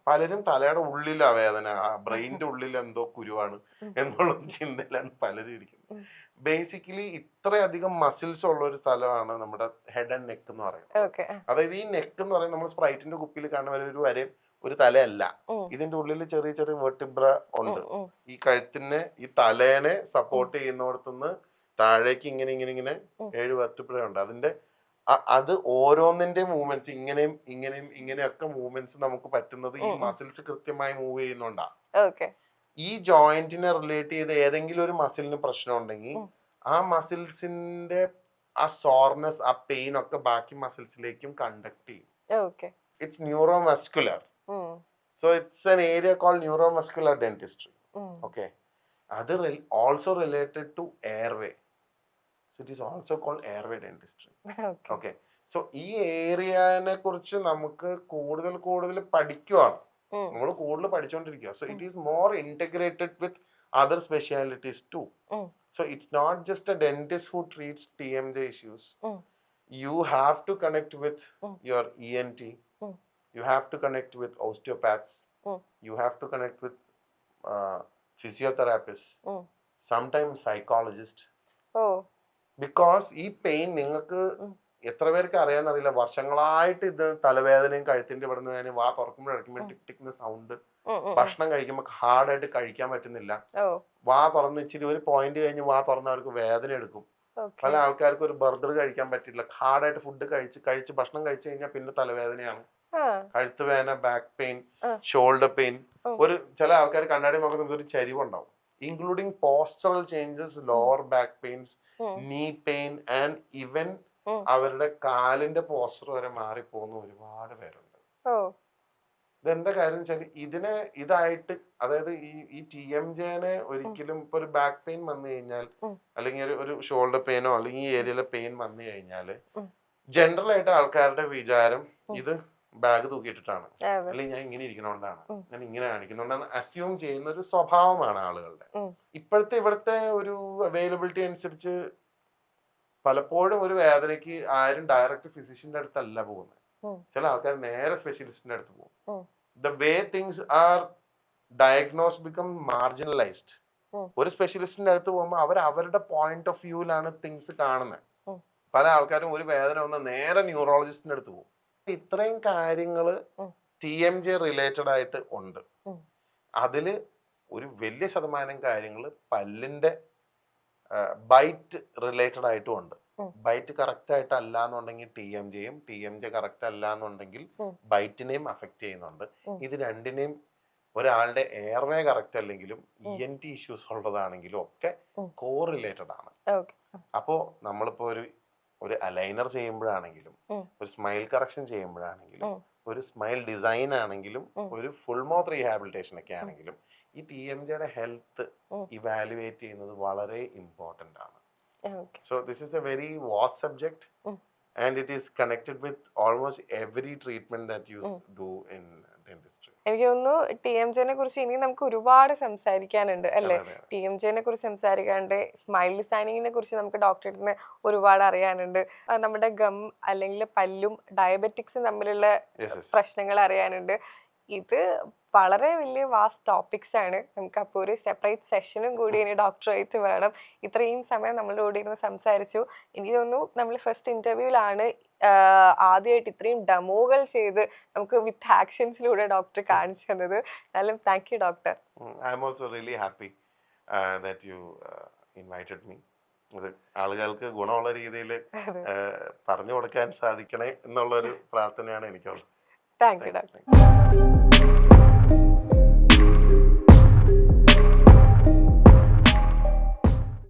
പലരും തലയുടെ ഉള്ളിലാ വേദന, ബ്രെയിനിന്റെ ഉള്ളിൽ എന്തോ കുരുവാണ് എന്നുള്ള ചിന്തയിലാണ് പലരും ഇരിക്കുന്നത്. ബേസിക്കലി ഇത്രയധികം മസിൽസ് ഉള്ള ഒരു സ്ഥലമാണ് നമ്മുടെ ഹെഡ് ആൻഡ് നെക്ക് എന്ന് പറയുന്നത്. അതായത് ഈ നെക്ക് എന്ന് പറയുന്നത് നമ്മൾ സ്പ്രൈറ്റിന്റെ കുപ്പിയിൽ കാണുന്ന ഒരു വരെ ഒരു തലയല്ല. ഇതിന്റെ ഉള്ളിൽ ചെറിയ ചെറിയ വെർട്ടിബ്ര ഉണ്ട്. ഈ കഴുത്തിന് ഈ തലേനെ സപ്പോർട്ട് ചെയ്യുന്നിടത്തുനിന്ന് താഴേക്ക് ഇങ്ങനെ ഇങ്ങനെ ഇങ്ങനെ 7 വെർട്ടിബ്ര ഉണ്ട്. അതിന്റെ അത് ഓരോന്നിന്റെ മൂവ്മെന്റ്സ് ഇങ്ങനെയും ഇങ്ങനെയും ഇങ്ങനെയൊക്കെ മൂവ്മെന്റ്സ് നമുക്ക് പറ്റുന്നത് ഈ മസിൽസ് കൃത്യമായി മൂവ് ചെയ്യുന്നുണ്ടാ. ഈ ജോയിന്റിനെ റിലേറ്റ് ചെയ്ത് ഏതെങ്കിലും ഒരു മസിലിന് പ്രശ്നം ഉണ്ടെങ്കിൽ ആ മസിൽസിന്റെ ആ സോർനെസ്, ആ പെയിൻ ഒക്കെ ബാക്കി മസിൽസിലേക്കും കണ്ടക്ട് ചെയ്യും. It's neuromuscular. So it's an area called neuromuscular dentistry. Okay. Other also related to airway. So it is also called airway dentistry. Okay. So ഈ ഏരിയനെ കുറിച്ച് നമുക്ക് കൂടുതൽ പഠിക്കുവാണ്. നമ്മൾ കൂടുതൽ പഠിച്ചുകൊണ്ടിരിക്കുക. So it is more integrated with other specialities too. So it's not just a dentist who treats TMJ issues. You have to connect with your ENT. You have to connect with osteopaths. You have to connect with physiotherapists. Sometimes psychologists. Because ഈ pain നിങ്ങൾക്ക് എത്ര പേർക്ക് അറിയാന്നറിയില്ല, വർഷങ്ങളായിട്ട് ഇത് തലവേദനയും കഴുത്തിന്റെ ഇവിടെ നിന്ന് വാ തുറക്കുമ്പോഴടിക്കുമ്പോൾ ടിക് ടിക് സൗണ്ട്, ഭക്ഷണം കഴിക്കുമ്പോൾ ഹാർഡായിട്ട് കഴിക്കാൻ പറ്റുന്നില്ല, വാ തുറന്ന് ഇച്ചിരി ഒരു പോയിന്റ് കഴിഞ്ഞ് വാ തുറന്ന് അവർക്ക് വേദന എടുക്കും. പല ആൾക്കാർക്ക് ഒരു ബർഗർ കഴിക്കാൻ പറ്റില്ല, ഹാർഡായിട്ട് ഫുഡ് കഴിച്ച് ഭക്ഷണം കഴിച്ചു കഴിഞ്ഞാൽ പിന്നെ തലവേദനയാണ്, കഴുത്ത് വേദന, ബാക്ക് പെയിൻ, ഷോൾഡർ പെയിൻ. ചില ആൾക്കാർ കണ്ണാടി നോക്കുന്ന സമയത്ത് ഒരു ചരിവുണ്ടാവും, including postural changes, lower back pains, knee pain and even അവരുടെ കാലിന്റെ പോസ്ചർ വരെ മാറിപ്പോകുന്ന ഒരുപാട് പേരുണ്ട്. ഇതെന്താ കാര്യം വെച്ചാൽ ഇതായിട്ട്, അതായത് ഈ TMJനെ ഒരിക്കലും ഇപ്പൊ ഒരു ബാക്ക് പെയിൻ വന്നു കഴിഞ്ഞാൽ, അല്ലെങ്കിൽ ഒരു ഷോൾഡർ പെയിനോ അല്ലെങ്കിൽ ഈ ഏരിയയിലെ പെയിൻ വന്നു കഴിഞ്ഞാല് ജനറൽ ആയിട്ട് ആൾക്കാരുടെ വിചാരം ഇത് ബാഗ് തൂക്കിയിട്ടിട്ടാണ്, അല്ലെങ്കിൽ ഞാൻ ഇങ്ങനെ ഇരിക്കണോണ്ടാണ്, ഞാൻ ഇങ്ങനെ കാണിക്കുന്നോണ്ടാണ് അസ്യൂം ചെയ്യുന്ന ഒരു സ്വഭാവമാണ് ആളുകളുടെ. ഇവിടുത്തെ ഒരു അവൈലബിലിറ്റി അനുസരിച്ച് പലപ്പോഴും ഒരു വേദനയ്ക്ക് ആരും ഡയറക്റ്റ് ഫിസിഷ്യന്റെ അടുത്തല്ല പോകുന്നത്. ചില ആൾക്കാർ നേരെ സ്പെഷ്യലിസ്റ്റിന്റെ അടുത്ത് പോകും. The way things are diagnose become marginalised. ഒരു സ്പെഷ്യലിസ്റ്റിന്റെ അടുത്ത് പോകുമ്പോൾ അവരുടെ പോയിന്റ് ഓഫ് വ്യൂവിലാണ് തിങ്സ് കാണുന്നത്. പല ആൾക്കാരും ഒരു വേദന വന്ന് നേരെ ന്യൂറോളജിസ്റ്റിന്റെ അടുത്ത് പോകും. ഇത്രയും കാര്യങ്ങള് TMJ റിലേറ്റഡ് ആയിട്ട് ഉണ്ട്. അതില് ഒരു വലിയ ശതമാനം കാര്യങ്ങൾ പല്ലിന്റെ ബൈറ്റ് റിലേറ്റഡ് ആയിട്ടും ഉണ്ട്. ബൈറ്റ് കറക്റ്റ് ആയിട്ട് അല്ല എന്നുണ്ടെങ്കിൽ TMJയും, TMJ കറക്റ്റ് അല്ല എന്നുണ്ടെങ്കിൽ ബൈറ്റിനെയും അഫക്ട് ചെയ്യുന്നുണ്ട്. ഇത് രണ്ടിനെയും, ഒരാളുടെ എയർവേ കറക്റ്റ് അല്ലെങ്കിലും ENT ഇഷ്യൂസ് ഉള്ളതാണെങ്കിലും ഒക്കെ കോറിലേറ്റഡ് ആണ്. അപ്പോ നമ്മളിപ്പോ ഒരു അലൈനർ ചെയ്യുമ്പോഴാണെങ്കിലും, ഒരു സ്മൈൽ കറക്ഷൻ ചെയ്യുമ്പോഴാണെങ്കിലും, ഒരു സ്മൈൽ ഡിസൈൻ ആണെങ്കിലും, ഒരു ഫുൾ മൗത്ത് റീഹാബിലിറ്റേഷൻ ഒക്കെ ആണെങ്കിലും ഈ TMJയുടെ ഹെൽത്ത് ഇവാലുവേറ്റ് ചെയ്യുന്നത് വളരെ ഇമ്പോർട്ടന്റ് ആണ്. So this is a very vast subject and it is connected with almost every treatment that you do in dentistry. എനിക്ക് തോന്നുന്നു TMJനെ കുറിച്ച് ഇനി നമുക്ക് ഒരുപാട് സംസാരിക്കാനുണ്ട് അല്ലേ? TMJനെ കുറിച്ച് സംസാരിക്കാണ്ട്, സ്മൈൽ ഡിസൈനിങ്ങിനെ കുറിച്ച് നമുക്ക് ഡോക്ടറിന് ഒരുപാട് അറിയാനുണ്ട്, നമ്മുടെ ഗം അല്ലെങ്കിൽ പല്ലും ഡയബറ്റിക്സും തമ്മിലുള്ള പ്രശ്നങ്ങൾ അറിയാനുണ്ട്. ഇത് വളരെ വലിയ വാസ്റ്റ് ടോപ്പിക്സ് ആണ്. നമുക്ക് അപ്പോൾ ഒരു സെപ്പറേറ്റ് സെഷനും കൂടി ഇനി ഡോക്ടറായിട്ട് വേണം. ഇത്രയും സമയം നമ്മളുടെ കൂടെ ഇരുന്ന് സംസാരിച്ചു. എനിക്ക് തോന്നുന്നു നമ്മൾ ഫസ്റ്റ് ഇന്റർവ്യൂവിലാണ് ആദ്യമായിട്ട് ഇത്രയും ഡെമോകൾ ചെയ്ത് നമുക്ക് വിത്ത് ആക്ഷൻസിലൂടെ ഡോക്ടർ കാണിച്ചു തന്നത്. എന്നാലും thank you doctor. I am also really happy that you invited me. അത് ആളുകൾക്ക് ഗുണമുള്ള രീതിയിൽ പറഞ്ഞു കൊടുക്കാൻ സാധിക്കണേ എന്നുള്ളൊരു പ്രാർത്ഥനയാണ് എനിക്കുള്ളത്. Thank you doctor.